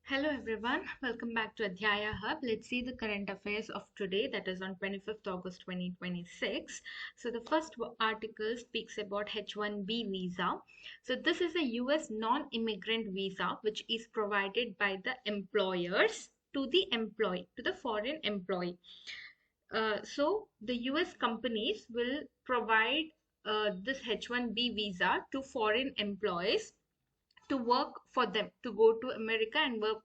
Hello everyone, welcome back to Adhyaya Hub. Let's see the current affairs of today, that is on 25th August 2026. So the first article speaks about H-1B visa. So this is a US non-immigrant visa which is provided by the employers to the employee, to the foreign employee. So the US companies will provide this H-1B visa to foreign employees to work for them, to go to America and work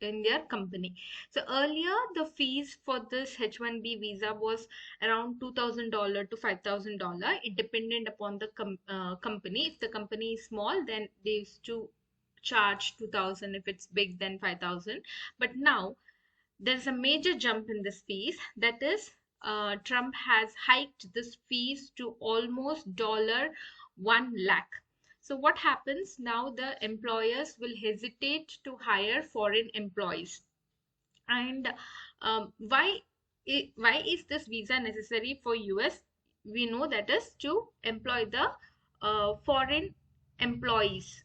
in their company. So earlier the fees for this H1B visa was around $2,000 to $5,000. It depended upon the company. If the company is small, then they used to charge 2,000. If it's big, then 5,000. But now there's a major jump in this fees. That is, Trump has hiked this fees to almost dollar 1 lakh. So what happens now? The employers will hesitate to hire foreign employees. And why is this visa necessary for US? We know that is to employ the foreign employees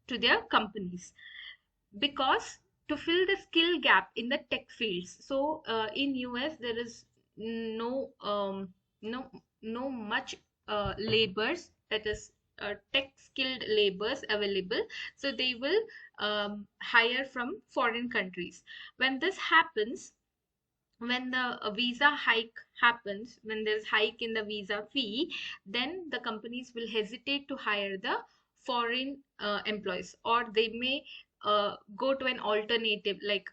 to their companies, because to fill the skill gap in the tech fields. So in US there is no no no much labors, that is tech skilled labors available. So they will hire from foreign countries. When this happens, when the visa hike happens, when there's hike in the visa fee, then the companies will hesitate to hire the foreign employees, or they may go to an alternative, like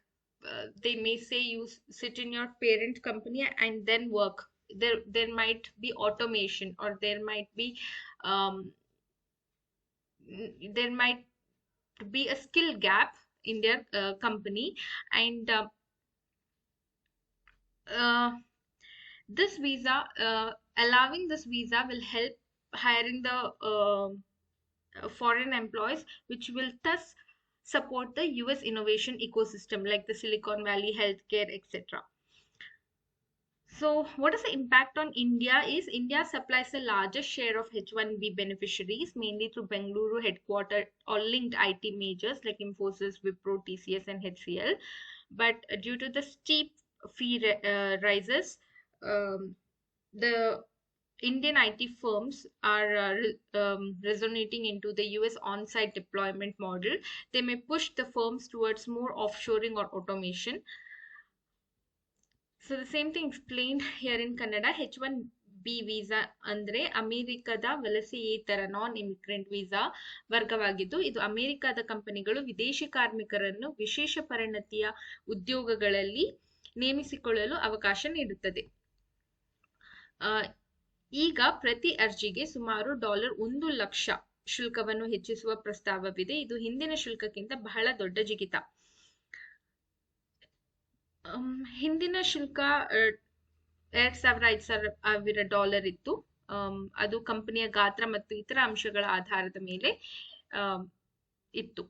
they may say you sit in your parent company and then work there might be automation, or um, there might be a skill gap in their company. And uh, this visa allowing this visa will help hiring the foreign employees, which will thus support the US innovation ecosystem like the Silicon Valley, healthcare, etc. So what is the impact on India? Is India supplies the largest share of H1B beneficiaries, mainly through Bengaluru headquartered or linked IT majors like Infosys, Wipro, TCS, and HCL. But due to the steep fee rises, um, the Indian IT firms are resonating into the US on-site deployment model. They may push the firms towards more offshoring or automation. So the same thing explained here in Kannada. H1B visa ಅಂದ್ರೆ ಅಮೆರಿಕದ ವಲಸೆಯೇತರ ನಾನ್ immigrant visa ವರ್ಗವಾಗಿದ್ದು, ಇದು ಅಮೆರಿಕದ ಕಂಪನಿಗಳು ವಿದೇಶಿ ಕಾರ್ಮಿಕರನ್ನು ವಿಶೇಷ ಪರಿಣತಿಯ ಉದ್ಯೋಗಗಳಲ್ಲಿ ನೇಮಿಸಿಕೊಳ್ಳಲು ಅವಕಾಶ ನೀಡುತ್ತದೆ. ಈಗ ಪ್ರತಿ ಅರ್ಜಿಗೆ ಸುಮಾರು $1 ಲಕ್ಷ ಶುಲ್ಕವನ್ನು ಹೆಚ್ಚಿಸುವ ಪ್ರಸ್ತಾವವಿದೆ. ಇದು ಹಿಂದಿನ ಶುಲ್ಕಕ್ಕಿಂತ ಬಹಳ ದೊಡ್ಡ ಜಿಗಿತ. ಹಿಂದಿನ ಶುಲ್ಕ $2,500 ಇತ್ತು. ಅದು ಕಂಪನಿಯ ಗಾತ್ರ ಮತ್ತು ಇತರ ಅಂಶಗಳ ಆಧಾರದ ಮೇಲೆ ಇತ್ತು.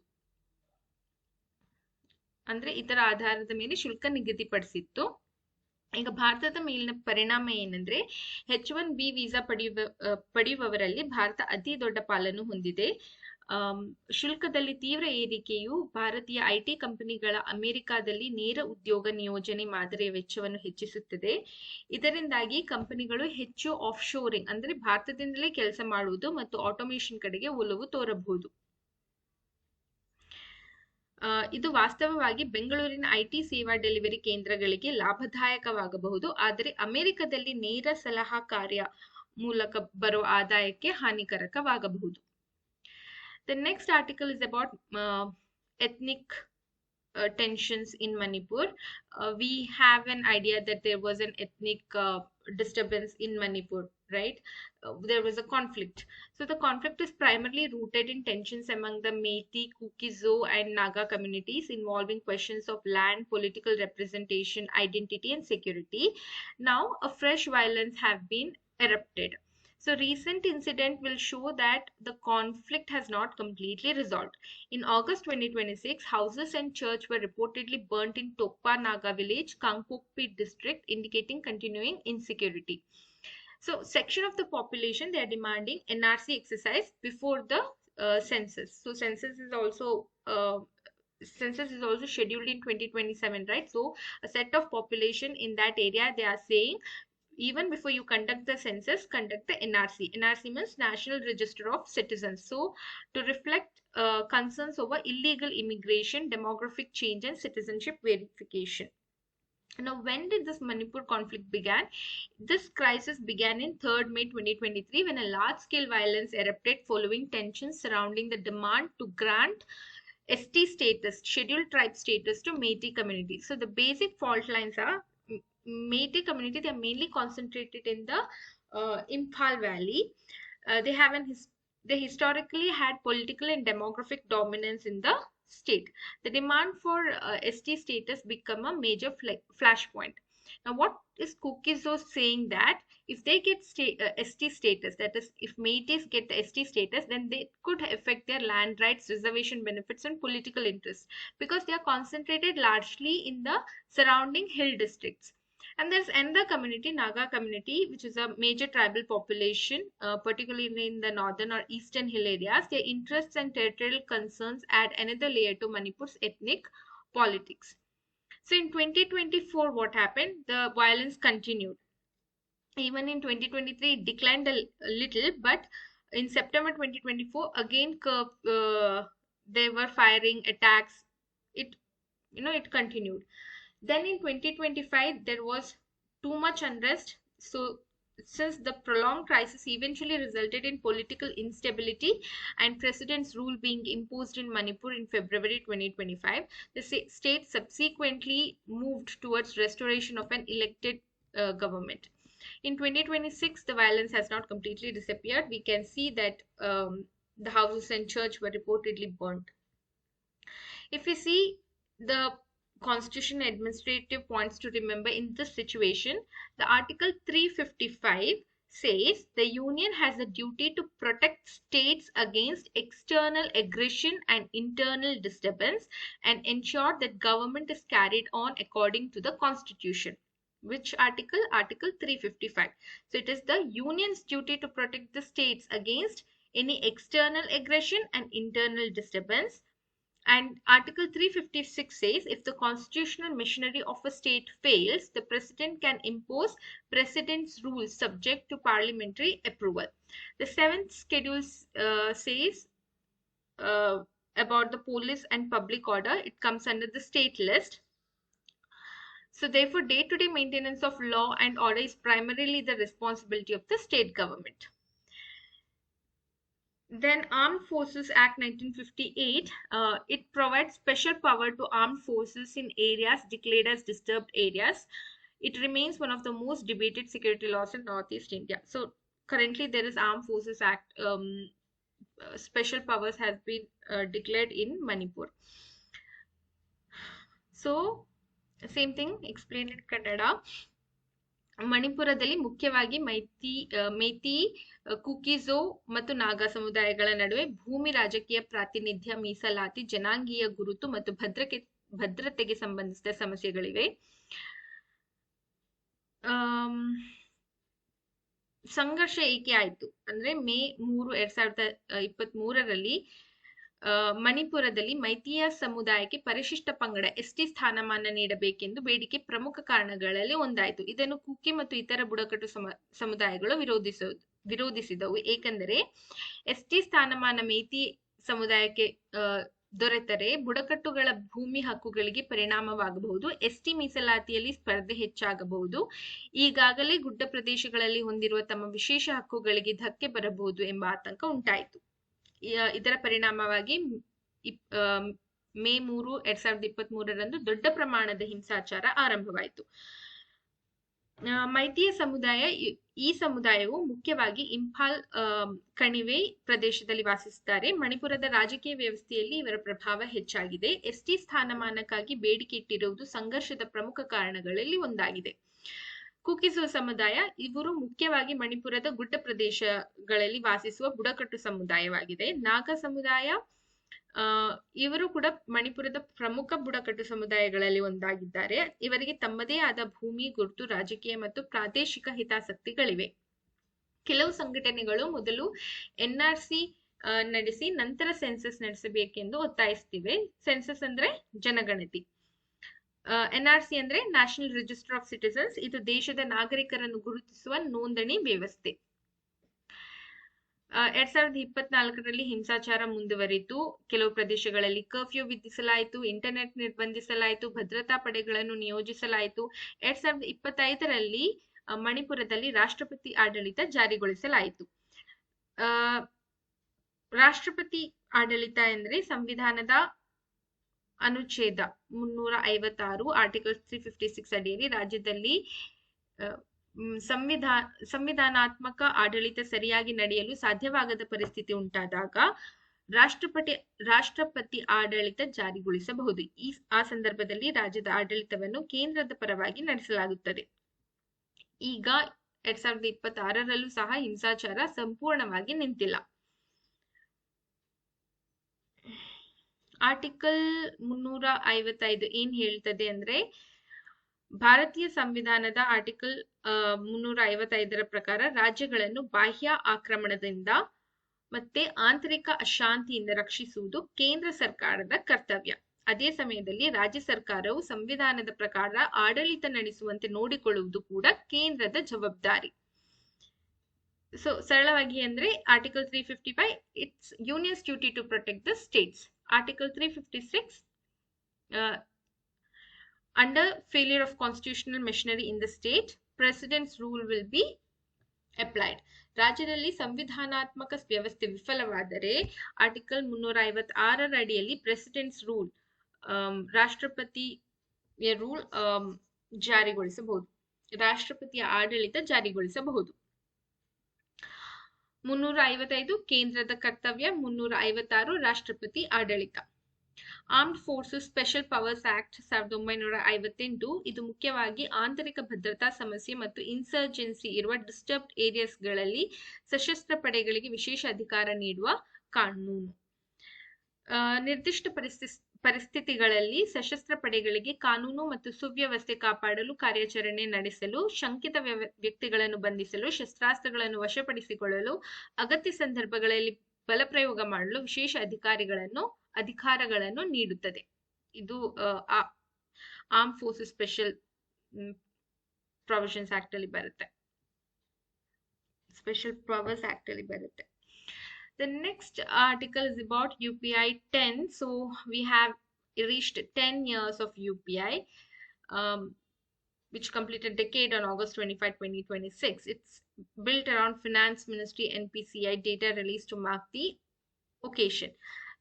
ಅಂದ್ರೆ ಇತರ ಆಧಾರದ ಮೇಲೆ ಶುಲ್ಕ ನಿಗದಿಪಡಿಸಿತ್ತು. ಈಗ ಭಾರತದ ಮೇಲಿನ ಪರಿಣಾಮ ಏನಂದ್ರೆ, H1B ವೀಸಾ ಪಡೆಯುವವರಲ್ಲಿ ಭಾರತ ಅತಿ ದೊಡ್ಡ ಪಾಲನ್ನು ಹೊಂದಿದೆ. ಶುಲ್ಕದಲ್ಲಿ ತೀವ್ರ ಏರಿಕೆಯು ಭಾರತೀಯ ಐಟಿ ಕಂಪನಿಗಳ ಅಮೆರಿಕಾದಲ್ಲಿ ನೇರ ಉದ್ಯೋಗ ನಿಯೋಜನೆ ಮಾದರಿಯ ವೆಚ್ಚವನ್ನು ಹೆಚ್ಚಿಸುತ್ತದೆ. ಇದರಿಂದಾಗಿ ಕಂಪನಿಗಳು ಹೆಚ್ಚು ಆಫ್ಶೋರಿಂಗ್ ಅಂದ್ರೆ ಭಾರತದಿಂದಲೇ ಕೆಲಸ ಮಾಡುವುದು ಮತ್ತು ಆಟೋಮೇಷನ್ ಕಡೆಗೆ ಒಲವು ತೋರಬಹುದು. ಇದು ವಾಸ್ತವವಾಗಿ ಬೆಂಗಳೂರಿನ ಐಟಿ ಸೇವಾ ಡೆಲಿವರಿ ಕೇಂದ್ರಗಳಿಗೆ ಲಾಭದಾಯಕವಾಗಬಹುದು, ಆದರೆ ಅಮೆರಿಕದಲ್ಲಿ ನೇರ ಸಲಹಾ ಕಾರ್ಯ ಮೂಲಕ ಬರುವ ಆದಾಯಕ್ಕೆ ಹಾನಿಕಾರಕವಾಗಬಹುದು. The next article is about ethnic tensions in Manipur. We have an idea that there was an ethnic disturbance in Manipur, right? There was a conflict. So the conflict is primarily rooted in tensions among the Meitei, Kuki-Zo, and Naga communities involving questions of land, political representation, identity, and security. Now, a fresh violence have been erupted. So recent incident will show that the conflict has not completely resolved. In August 2026, houses and church were reportedly burnt in Tokpa Naga village, Kangpokpi district, indicating continuing insecurity. So section of the population, they are demanding NRC exercise before the census. So census is also census is also scheduled in 2027, right? So a set of population in that area, they are saying even before you conduct the census, conduct the NRC. NRC means National Register of Citizens. So to reflect concerns over illegal immigration, demographic change, and citizenship verification. Now, when did this Manipur conflict began? This crisis began in 3rd May 2023 when a large-scale violence erupted following tensions surrounding the demand to grant ST status, scheduled tribe status to Métis community. So the basic fault lines are Métis community. They are mainly concentrated in the Imphal Valley. They have they historically had political and demographic dominance in the state. The demand for ST status become a major flashpoint. Now, what is Kukizo saying that if they get ST status, that is, if Métis get the ST status, then they could affect their land rights, reservation benefits, and political interests because they are concentrated largely in the surrounding hill districts. And there's another community, Naga community, which is a major tribal population, particularly in the northern or eastern hill areas. Their interests and territorial concerns add another layer to Manipur's ethnic politics. So in 2024, what happened? The violence continued. Even in 2023, it declined a little, but in September 2024, again, they were firing attacks. It continued. Then in 2025, there was too much unrest. So, since the prolonged crisis eventually resulted in political instability and president's rule being imposed in Manipur in February 2025, the state subsequently moved towards restoration of an elected government. In 2026, the violence has not completely disappeared. We can see that the houses and church were reportedly burnt. If we see the constitution administrative points to remember in this situation, the Article 355 says the union has a duty to protect states against external aggression and internal disturbance and ensure that government is carried on according to the constitution. Which article? Article 355. So it is the union's duty to protect the states against any external aggression and internal disturbance. And Article 356 says if the constitutional machinery of a state fails, the president can impose president's rules subject to parliamentary approval. The 7th schedule says about the police and public order. It comes under the state list. So therefore, day-to-day maintenance of law and order is primarily the responsibility of the state government. Then Armed Forces Act 1958, it provides special power to armed forces in areas declared as disturbed areas. It remains one of the most debated security laws in Northeast India. So currently there is Armed Forces Act, special powers has been declared in Manipur. So same thing explained in Kannada. ಮಣಿಪುರದಲ್ಲಿ ಮುಖ್ಯವಾಗಿ ಮೇತಿ ಕುಕಿಜೋ ಮತ್ತು ನಾಗಾ ಸಮುದಾಯಗಳ ನಡುವೆ ಭೂಮಿ ರಾಜಕೀಯ ಪ್ರಾತಿನಿಧ್ಯ ಮೀಸಲಾತಿ ಜನಾಂಗೀಯ ಗುರುತು ಮತ್ತು ಭದ್ರತೆಗೆ ಸಂಬಂಧಿಸಿದ ಸಮಸ್ಯೆಗಳಿವೆ. ಸಂಘರ್ಷ ಏಕೆ ಆಯಿತು ಅಂದ್ರೆ ಮೇ 3, 2023ರಲ್ಲಿ ಮಣಿಪುರದಲ್ಲಿ ಮೈತಿಯ ಸಮುದಾಯಕ್ಕೆ ಪರಿಶಿಷ್ಟ ಪಂಗಡ ಎಸ್ಟಿ ಸ್ಥಾನಮಾನ ನೀಡಬೇಕೆಂದು ಬೇಡಿಕೆ ಪ್ರಮುಖ ಕಾರಣಗಳಲ್ಲಿ ಒಂದಾಯಿತು. ಇದನ್ನು ಕುಕಿ ಮತ್ತು ಇತರ ಬುಡಕಟ್ಟು ಸಮುದಾಯಗಳು ವಿರೋಧಿಸಿದವು. ಏಕೆಂದರೆ ಎಸ್ಟಿ ಸ್ಥಾನಮಾನ ಮೇತಿ ಸಮುದಾಯಕ್ಕೆ ದೊರೆತರೆ ಬುಡಕಟ್ಟುಗಳ ಭೂಮಿ ಹಕ್ಕುಗಳಿಗೆ ಪರಿಣಾಮವಾಗಬಹುದು. ಎಸ್ಟಿ ಮೀಸಲಾತಿಯಲ್ಲಿ ಸ್ಪರ್ಧೆ ಹೆಚ್ಚಾಗಬಹುದು. ಈಗಾಗಲೇ ಗುಡ್ಡ ಪ್ರದೇಶಗಳಲ್ಲಿ ಹೊಂದಿರುವ ತಮ್ಮ ವಿಶೇಷ ಹಕ್ಕುಗಳಿಗೆ ಧಕ್ಕೆ ಬರಬಹುದು ಎಂಬ ಆತಂಕ ಉಂಟಾಯಿತು. ಇದರ ಪರಿಣಾಮವಾಗಿ ಮೇ 3, 2023ರಂದು ದೊಡ್ಡ ಪ್ರಮಾಣದ ಹಿಂಸಾಚಾರ ಆರಂಭವಾಯಿತು. ಮೈತಿಯ ಈ ಸಮುದಾಯವು ಮುಖ್ಯವಾಗಿ ಇಂಫಾಲ್ ಕಣಿವೆ ಪ್ರದೇಶದಲ್ಲಿ ವಾಸಿಸುತ್ತಾರೆ. ಮಣಿಪುರದ ರಾಜಕೀಯ ವ್ಯವಸ್ಥೆಯಲ್ಲಿ ಇವರ ಪ್ರಭಾವ ಹೆಚ್ಚಾಗಿದೆ. ಎಸ್ಟಿ ಸ್ಥಾನಮಾನಕ್ಕಾಗಿ ಬೇಡಿಕೆ ಇಟ್ಟಿರುವುದು ಸಂಘರ್ಷದ ಪ್ರಮುಖ ಕಾರಣಗಳಲ್ಲಿ ಒಂದಾಗಿದೆ. ಕುಕಿಜೋ ಸಮುದಾಯ ಇವರು ಮುಖ್ಯವಾಗಿ ಮಣಿಪುರದ ಗುಡ್ಡ ಪ್ರದೇಶಗಳಲ್ಲಿ ವಾಸಿಸುವ ಬುಡಕಟ್ಟು ಸಮುದಾಯವಾಗಿದೆ. ನಾಗಾ ಸಮುದಾಯ ಇವರು ಕೂಡ ಮಣಿಪುರದ ಪ್ರಮುಖ ಬುಡಕಟ್ಟು ಸಮುದಾಯಗಳಲ್ಲಿ ಒಂದಾಗಿದ್ದಾರೆ. ಇವರಿಗೆ ತಮ್ಮದೇ ಆದ ಭೂಮಿ ಗುರುತು, ರಾಜಕೀಯ ಮತ್ತು ಪ್ರಾದೇಶಿಕ ಹಿತಾಸಕ್ತಿಗಳಿವೆ. ಕೆಲವು ಸಂಘಟನೆಗಳು ಮೊದಲು NRC ನಡೆಸಿ ನಂತರ ಸೆನ್ಸಸ್ ನಡೆಸಬೇಕೆಂದು ಒತ್ತಾಯಿಸ್ತಿವೆ. ಸೆನ್ಸಸ್ ಅಂದ್ರೆ ಜನಗಣತಿ. NRC ಅಂದ್ರೆ ನ್ಯಾಷನಲ್ ರಿಜಿಸ್ಟರ್ ಆಫ್ ಸಿಟಿಸನ್ಸ್. ಇದು ದೇಶದ ನಾಗರಿಕರನ್ನು ಗುರುತಿಸುವ ನೋಂದಣಿ ವ್ಯವಸ್ಥೆ. 2024ರಲ್ಲಿ ಹಿಂಸಾಚಾರ ಮುಂದುವರಿತು. ಕೆಲವು ಪ್ರದೇಶಗಳಲ್ಲಿ ಕರ್ಫ್ಯೂ ವಿಧಿಸಲಾಯಿತು, ಇಂಟರ್ನೆಟ್ ನಿರ್ಬಂಧಿಸಲಾಯಿತು, ಭದ್ರತಾ ಪಡೆಗಳನ್ನು ನಿಯೋಜಿಸಲಾಯಿತು. 2025ರಲ್ಲಿ ಮಣಿಪುರದಲ್ಲಿ ರಾಷ್ಟ್ರಪತಿ ಆಡಳಿತ ಜಾರಿಗೊಳಿಸಲಾಯಿತು. ರಾಷ್ಟ್ರಪತಿ ಆಡಳಿತ ಎಂದ್ರೆ ಸಂವಿಧಾನದ ಅನುಚ್ಛೇದ 356 ಆರ್ಟಿಕಲ್ 356 ಅಡಿಯಲ್ಲಿ ರಾಜ್ಯದಲ್ಲಿ ಸಂವಿಧಾನಾತ್ಮಕ ಆಡಳಿತ ಸರಿಯಾಗಿ ನಡೆಯಲು ಸಾಧ್ಯವಾಗದ ಪರಿಸ್ಥಿತಿ ಉಂಟಾದಾಗ ರಾಷ್ಟ್ರಪತಿ ಆಡಳಿತ ಜಾರಿಗೊಳಿಸಬಹುದು. ಆ ಸಂದರ್ಭದಲ್ಲಿ ರಾಜ್ಯದ ಆಡಳಿತವನ್ನು ಕೇಂದ್ರದ ಪರವಾಗಿ ನಡೆಸಲಾಗುತ್ತದೆ. ಈಗ 2026ರಲ್ಲೂ ಸಹ ಹಿಂಸಾಚಾರ ಸಂಪೂರ್ಣವಾಗಿ ನಿಂತಿಲ್ಲ. ಆರ್ಟಿಕಲ್ 355 ಏನ್ ಹೇಳ್ತದೆ ಅಂದ್ರೆ, ಭಾರತೀಯ ಸಂವಿಧಾನದ ಆರ್ಟಿಕಲ್ 355ರ ಪ್ರಕಾರ ರಾಜ್ಯಗಳನ್ನು ಬಾಹ್ಯ ಆಕ್ರಮಣದಿಂದ ಮತ್ತೆ ಆಂತರಿಕ ಅಶಾಂತಿಯಿಂದ ರಕ್ಷಿಸುವುದು ಕೇಂದ್ರ ಸರ್ಕಾರದ ಕರ್ತವ್ಯ. ಅದೇ ಸಮಯದಲ್ಲಿ ರಾಜ್ಯ ಸರ್ಕಾರವು ಸಂವಿಧಾನದ ಪ್ರಕಾರ ಆಡಳಿತ ನಡೆಸುವಂತೆ ನೋಡಿಕೊಳ್ಳುವುದು ಕೂಡ ಕೇಂದ್ರದ ಜವಾಬ್ದಾರಿ. ಸೊ ಸರಳವಾಗಿ ಅಂದ್ರೆ article 355 it's union's duty to protect the states. Article 356 under failure of constitutional machinery in the state, president's rule will be applied. ರಾಜ್ಯದಲ್ಲಿ ಸಂವಿಧಾನಾತ್ಮಕ ವ್ಯವಸ್ಥೆ ವಿಫಲವಾದರೆ ಆರ್ಟಿಕಲ್ 356ರ ಅಡಿಯಲ್ಲಿ ಪ್ರೆಸಿಡೆಂಟ್ಸ್ ರೂಲ್, ರಾಷ್ಟ್ರಪತಿಯ ರೂಲ್ ಜಾರಿಗೊಳಿಸಬಹುದು, ರಾಷ್ಟ್ರಪತಿಯ ಆಡಳಿತ ಜಾರಿಗೊಳಿಸಬಹುದು. 355 ಕೇಂದ್ರದ ಕರ್ತವ್ಯ, 356 ರಾಷ್ಟ್ರಪತಿ ಆಡಳಿತ. Armed forces special powers act 1958 ಇದು ಮುಖ್ಯವಾಗಿ ಆಂತರಿಕ ಭದ್ರತಾ ಸಮಸ್ಯೆ ಮತ್ತು ಇನ್ಸರ್ಜೆನ್ಸಿ ಇರುವ ಡಿಸ್ಟರ್ಬ್ಡ್ ಏರಿಯಾಸ್ಗಳಲ್ಲಿ ಸಶಸ್ತ್ರ ಪಡೆಗಳಿಗೆ ವಿಶೇಷ ಅಧಿಕಾರ ನೀಡುವ ಕಾನೂನು. ನಿರ್ದಿಷ್ಟ ಪರಿಸ್ಥಿತಿಗಳಲ್ಲಿ ಸಶಸ್ತ್ರ ಪಡೆಗಳಿಗೆ ಕಾನೂನು ಮತ್ತು ಸುವ್ಯವಸ್ಥೆ ಕಾಪಾಡಲು, ಕಾರ್ಯಾಚರಣೆ ನಡೆಸಲು, ಶಂಕಿತ ವ್ಯಕ್ತಿಗಳನ್ನು ಬಂಧಿಸಲು, ಶಸ್ತ್ರಾಸ್ತ್ರಗಳನ್ನು ವಶಪಡಿಸಿಕೊಳ್ಳಲು, ಅಗತ್ಯ ಸಂದರ್ಭಗಳಲ್ಲಿ ಬಲಪ್ರಯೋಗ ಮಾಡಲು ವಿಶೇಷ ಅಧಿಕಾರಗಳನ್ನು ನೀಡುತ್ತದೆ. ಇದು arm forces special provisions act ಅಲ್ಲಿ ಬರುತ್ತೆ, ಸ್ಪೆಷಲ್ ಪವರ್ಸ್ ಆಕ್ಟ್ ಅಲ್ಲಿ ಬರುತ್ತೆ. The next article is about UPI 10. So we have reached 10 years of UPI, which completed decade on August 25, 2026. It's built around Finance Ministry NPCI data released to mark the occasion.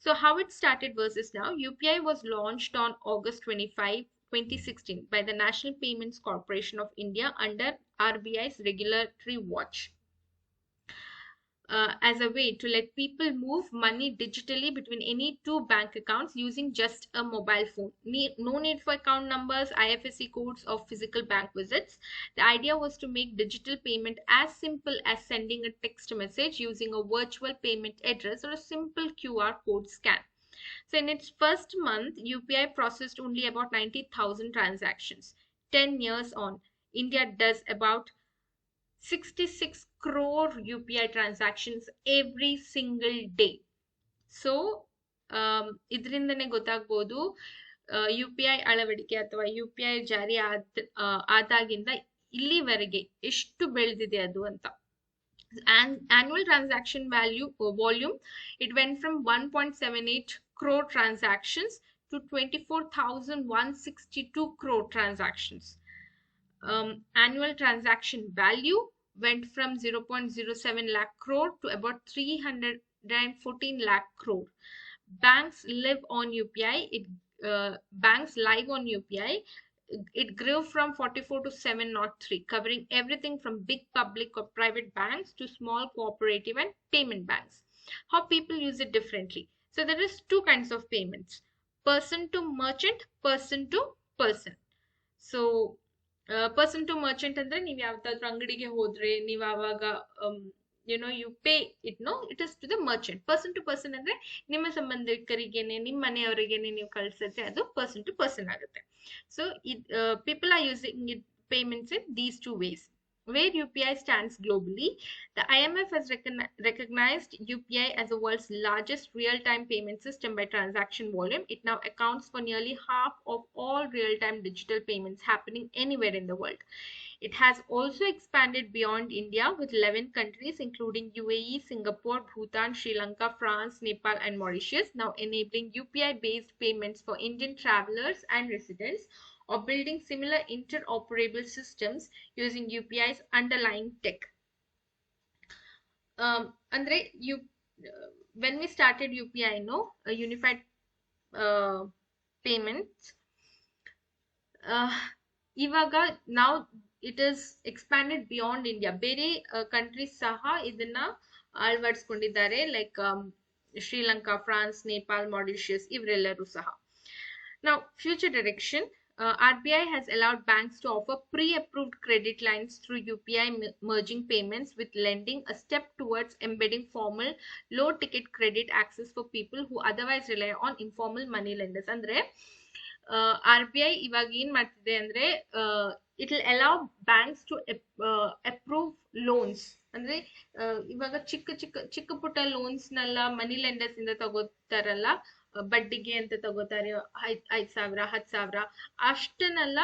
So how it started versus now. UPI was launched on August 25, 2016 by the National Payments Corporation of India under RBI's regulatory watch. As a way to let people move money digitally between any two bank accounts using just a mobile phone. No need for account numbers, IFSC codes, or physical bank visits. The idea was to make digital payment as simple as sending a text message using a virtual payment address or a simple QR code scan. So in its first month, UPI processed only about 90,000 transactions. 10 years on, India does about 66 crore UPI transactions every single day. So ಇದರಿಂದನೇ ಗೊತ್ತಾಗಬಹುದು UPI ಅಳವಡಿಕೆ ಅಥವಾ UPI ಜಾರಿ ಆದಾಗಿಂದ ಇಲ್ಲಿವರೆಗೆ ಎಷ್ಟು ಬೆಳೆದಿದೆ ಅದು ಅಂತ. Annual transaction volume, it went from 1.78 crore transactions to 24,162 crore transactions. Annual transaction value went from 0.07 lakh crore to about 314 lakh crore. Banks live on UPI. Banks live on UPI. It grew from 44 to 703, covering everything from big public or private banks to small cooperative and payment banks. How people use it differently. So there is two kinds of payments: person to merchant, person to person. So person to merchant ಅಂದ್ರೆ ನೀವು ಯಾವ್ದಾದ್ರು ಅಂಗಡಿಗೆ ಹೋದ್ರೆ ನೀವು ಆವಾಗ you pay it, no, it is to the merchant. Person to person ಅಂದ್ರೆ ನಿಮ್ಮ ಸಂಬಂಧಿಕರಿಗೇನೆ, ನಿಮ್ಮ ಮನೆಯವರಿಗೇನೆ ನೀವು ಕಳಿಸಿದ್ರೆ ಅದು person to person ಆಗುತ್ತೆ. So people are using it payments in these two ways. where UPI stands globally. The IMF has recognized UPI as the world's largest real-time payment system by transaction volume. It now accounts for nearly half of all real-time digital payments happening anywhere in the world. It has also expanded beyond India with 11 countries, including UAE, Singapore, Bhutan, Sri Lanka, France, Nepal, and Mauritius, now enabling UPI-based payments for Indian travelers and residents, or building similar interoperable systems using UPI's underlying tech. Andre, when we started UPI, no, a unified payments, ಇವಾಗ now it is expanded beyond India. ಬೇರೆ countries ಸಹ ಇದನ್ನ ಅಳವಡಿಸಿಕೊಂಡಿದ್ದಾರೆ, like Sri Lanka, France, Nepal, Mauritius ಇವರೆಲ್ಲರೂ ಸಹ. Now, future direction. RBI has allowed banks to offer pre-approved credit lines through UPI merging payments with lending, a step towards embedding formal low-ticket credit access for people who otherwise rely on informal money lenders. Andre, RBI ಇವಾಗ ಏನ್ ಮಾಡ್ತಿದೆ ಅಂದ್ರೆ, it will allow banks to approve loans. ಅಂದ್ರೆ ಇವಾಗ ಚಿಕ್ಕ ಪುಟ್ಟ loans ನೆಲ್ಲ ಮನಿ lenders ಇಂದ ತಗೋತಾರಲ್ಲ, ಬಡ್ಡಿಗೆ ಅಂತ ತಗೋತಾರೆ, 5,000 10,000 ಅಷ್ಟನ್ನೆಲ್ಲ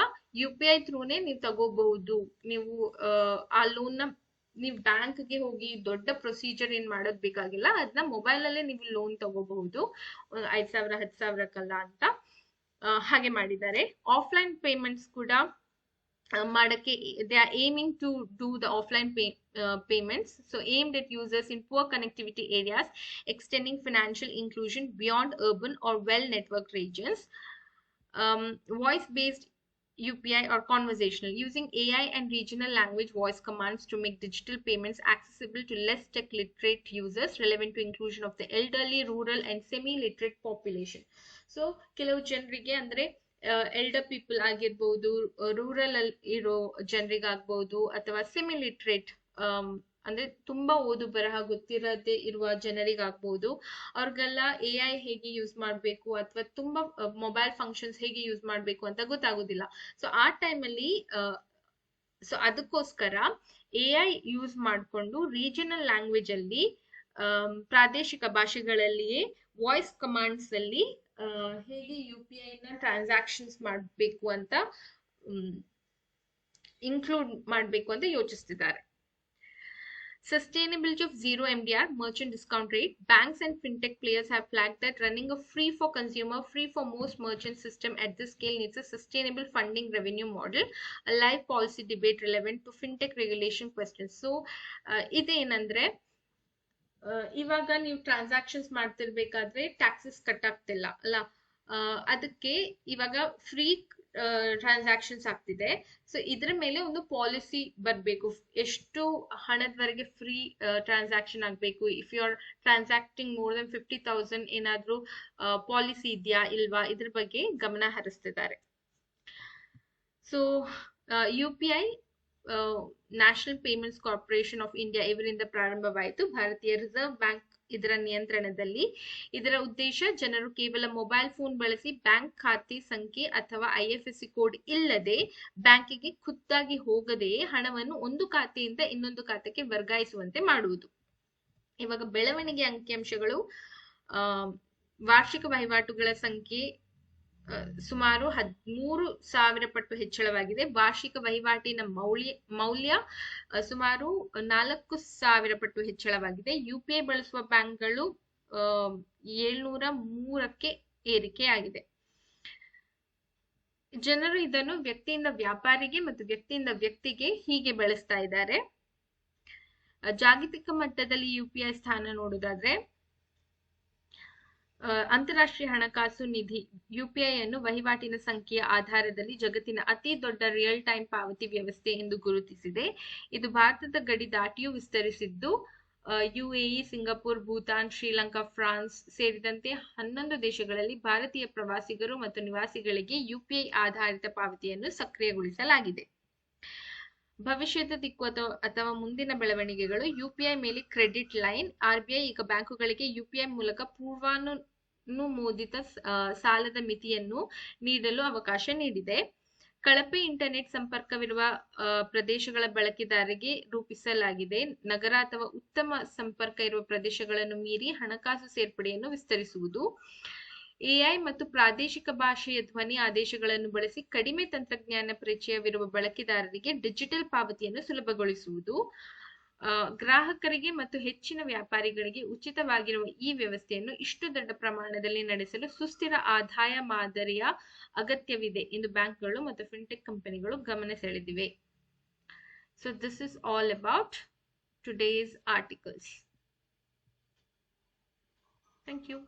UPI ಥ್ರೂನೇ ನೀವು ತಗೋಬಹುದು. ನೀವು ಆ ಲೋನ್ ನ ನೀವು ಬ್ಯಾಂಕ್ಗೆ ಹೋಗಿ ದೊಡ್ಡ ಪ್ರೊಸೀಜರ್ ಏನ್ ಮಾಡೋದ್ ಬೇಕಾಗಿಲ್ಲ, ಅದನ್ನ ಮೊಬೈಲ್ ಅಲ್ಲೇ ನೀವು ಲೋನ್ ತಗೋಬಹುದು, 5,000 10,000ಕ್ಕಲ್ಲ ಅಂತ ಹಾಗೆ ಮಾಡಿದ್ದಾರೆ. ಆಫ್ಲೈನ್ ಪೇಮೆಂಟ್ಸ್ ಕೂಡ ಮಾಡಕ್ಕೆ they are aiming to do the offline payments, so aimed at users in poor connectivity areas, extending financial inclusion beyond urban or well networked regions. Voice based UPI or conversational, using AI and regional language voice commands to make digital payments accessible to less tech literate users, relevant to inclusion of the elderly, rural and semi literate population. So ಕೆಲವು ಜನರಿಗೆ ಅಂದ್ರೆ elder people ಆಗಿರ್ಬಹುದು, rural ಅಲ್ಲಿ ಇರೋ ಜನರಿಗಾಗ್ಬಹುದು, ಅಥವಾ semi literate ಅಂದ್ರೆ ತುಂಬಾ ಓದು ಬರಹ ಗೊತ್ತಿರದೇ ಇರುವ ಜನರಿಗಾಗ್ಬಹುದು, ಅವ್ರಿಗೆಲ್ಲ AI ಹೇಗೆ ಯೂಸ್ ಮಾಡ್ಬೇಕು ಅಥವಾ ತುಂಬಾ ಮೊಬೈಲ್ ಫಂಕ್ಷನ್ಸ್ ಹೇಗೆ ಯೂಸ್ ಮಾಡ್ಬೇಕು ಅಂತ ಗೊತ್ತಾಗೋದಿಲ್ಲ. ಸೊ ಆ ಟೈಮಲ್ಲಿ ಸೊ ಅದಕ್ಕೋಸ್ಕರ AI ಯೂಸ್ ಮಾಡಿಕೊಂಡು ರೀಜನಲ್ ಲ್ಯಾಂಗ್ವೇಜ್ ಅಲ್ಲಿ ಪ್ರಾದೇಶಿಕ ಭಾಷೆಗಳಲ್ಲಿಯೇ ವಾಯ್ಸ್ ಕಮಾಂಡ್ಸ್ ಅಲ್ಲಿ ಹೇಗೆ UPI ನ ಟ್ರಾನ್ಸಾಕ್ಷನ್ಸ್ ಮಾಡಬೇಕು ಅಂತ ಇನ್ಕ್ಲೂಡ್ ಮಾಡಬೇಕು ಅಂತ ಯೋಚಿಸ್ತಿದ್ದಾರೆ. Sustainability of zero MDR merchant discount rate. Banks and fintech players have flagged that running a free for consumer, free for most merchant system at this scale needs a sustainable funding revenue model, a live policy debate relevant to fintech regulation questions. So ಇದೇನಂದ್ರೆ, ಇವಾಗ ನೀವು transactions ಮಾಡ್ತಿರ್ಬೇಕಾದ್ರೆ taxes cut ಆಗ್ತಿಲ್ಲ ಅಲ್ಲ, ಅದಕ್ಕೆ ಇವಾಗ free transactions ಆಗ್ತಿದೆ. So ಇದ್ರ ಮೇಲೆ ಒಂದು ಪಾಲಿಸಿ ಬರ್ಬೇಕು, ಎಷ್ಟು ಹಣದವರೆಗೆ ಫ್ರೀ ಟ್ರಾನ್ಸಾಕ್ಷನ್ ಆಗ್ಬೇಕು, if you are transacting more than 50,000 ಏನಾದ್ರೂ ಪಾಲಿಸಿ ಇದೆಯಾ ಇಲ್ವಾ, ಇದ್ರ ಬಗ್ಗೆ ಗಮನ ಹರಿಸ್ತಿದ್ದಾರೆ. So UPI national payments corporation of India ಇವರಿಂದ ಪ್ರಾರಂಭವಾಯಿತು. ಭಾರತೀಯ ರಿಸರ್ವ್ ಬ್ಯಾಂಕ್ ಇದರ ನಿಯಂತ್ರಣದಲ್ಲಿ. ಇದರ ಉದ್ದೇಶ ಜನರು ಕೇವಲ ಮೊಬೈಲ್ ಫೋನ್ ಬಳಸಿ ಬ್ಯಾಂಕ್ ಖಾತೆ ಸಂಖ್ಯೆ ಅಥವಾ IFSC ಕೋಡ್ ಇಲ್ಲದೆ ಬ್ಯಾಂಕಿಗೆ ಖುದ್ದಾಗಿ ಹೋಗದೆ ಹಣವನ್ನು ಒಂದು ಖಾತೆಯಿಂದ ಇನ್ನೊಂದು ಖಾತೆಗೆ ವರ್ಗಾಯಿಸುವಂತೆ ಮಾಡುವುದು. ಇವಾಗ ಬೆಳವಣಿಗೆ ಅಂಕಿಅಂಶಗಳು, ವಾರ್ಷಿಕ ವಹಿವಾಟುಗಳ ಸಂಖ್ಯೆ ಸುಮಾರು 13,000 ಪಟ್ಟು ಹೆಚ್ಚಳವಾಗಿದೆ. ವಾರ್ಷಿಕ ವಹಿವಾಟಿನ ಮೌಲ್ಯ ಸುಮಾರು 4,000 ಪಟ್ಟು ಹೆಚ್ಚಳವಾಗಿದೆ. UPI ಬಳಸುವ ಬ್ಯಾಂಕ್ಗಳು 703ಕ್ಕೆ ಏರಿಕೆಯಾಗಿದೆ. ಜನರು ಇದನ್ನು ವ್ಯಕ್ತಿಯಿಂದ ವ್ಯಾಪಾರಿಗೆ ಮತ್ತು ವ್ಯಕ್ತಿಯಿಂದ ವ್ಯಕ್ತಿಗೆ ಹೀಗೆ ಬಳಸ್ತಾ ಇದ್ದಾರೆ. ಜಾಗತಿಕ ಮಟ್ಟದಲ್ಲಿ UPI ಸ್ಥಾನ ನೋಡುವುದಾದ್ರೆ, ಅಂತಾರಾಷ್ಟ್ರೀಯ ಹಣಕಾಸು ನಿಧಿ UPI ಅನ್ನು ವಹಿವಾಟಿನ ಸಂಖ್ಯೆಯ ಆಧಾರದಲ್ಲಿ ಜಗತ್ತಿನ ಅತಿ ದೊಡ್ಡ ರಿಯಲ್ ಟೈಮ್ ಪಾವತಿ ವ್ಯವಸ್ಥೆ ಎಂದು ಗುರುತಿಸಿದೆ. ಇದು ಭಾರತದ ಗಡಿ ದಾಟಿಯೂ ವಿಸ್ತರಿಸಿದ್ದು, UAE, Singapore, Bhutan, Sri Lanka, France ಸೇರಿದಂತೆ 11 ದೇಶಗಳಲ್ಲಿ ಭಾರತೀಯ ಪ್ರವಾಸಿಗರು ಮತ್ತು ನಿವಾಸಿಗಳಿಗೆ UPI ಆಧಾರಿತ ಪಾವತಿಯನ್ನು ಸಕ್ರಿಯಗೊಳಿಸಲಾಗಿದೆ. ಭವಿಷ್ಯದ ದಿಕ್ಕು ಅಥವಾ ಮುಂದಿನ ಬೆಳವಣಿಗೆಗಳು. UPI ಮೇಲೆ ಕ್ರೆಡಿಟ್ ಲೈನ್. RBI ಈಗ ಬ್ಯಾಂಕುಗಳಿಗೆ UPI ಮೂಲಕ ಪೂರ್ವಾನುಮೋದಿತ ಸಾಲದ ಮಿತಿಯನ್ನು ನೀಡಲು ಅವಕಾಶ ನೀಡಿದೆ. ಕಳಪೆ ಇಂಟರ್ನೆಟ್ ಸಂಪರ್ಕವಿರುವ ಪ್ರದೇಶಗಳ ಬಳಕೆದಾರರಿಗೆ ರೂಪಿಸಲಾಗಿದೆ. ನಗರ ಅಥವಾ ಉತ್ತಮ ಸಂಪರ್ಕ ಇರುವ ಪ್ರದೇಶಗಳನ್ನು ಮೀರಿ ಹಣಕಾಸು ಸೇರ್ಪಡೆಯನ್ನು ವಿಸ್ತರಿಸುವುದು. ಎಐ ಮತ್ತು ಪ್ರಾದೇಶಿಕ ಭಾಷೆಯ ಧ್ವನಿ ಆದೇಶಗಳನ್ನು ಬಳಸಿ ಕಡಿಮೆ ತಂತ್ರಜ್ಞಾನ ಪರಿಚಯವಿರುವ ಬಳಕೆದಾರರಿಗೆ ಡಿಜಿಟಲ್ ಪಾವತಿಯನ್ನು ಸುಲಭಗೊಳಿಸುವುದು. ಗ್ರಾಹಕರಿಗೆ ಮತ್ತು ಹೆಚ್ಚಿನ ವ್ಯಾಪಾರಿಗಳಿಗೆ ಉಚಿತವಾಗಿರುವ ಈ ವ್ಯವಸ್ಥೆಯನ್ನು ಇಷ್ಟು ದೊಡ್ಡ ಪ್ರಮಾಣದಲ್ಲಿ ನಡೆಸಲು ಸುಸ್ಥಿರ ಆದಾಯ ಮಾದರಿಯ ಅಗತ್ಯವಿದೆ ಎಂದು ಬ್ಯಾಂಕ್ಗಳು ಮತ್ತು ಫಿನ್ಟೆಕ್ ಕಂಪನಿಗಳು ಗಮನ ಸೆಳೆದಿವೆ. So this is all about today's articles. Thank you.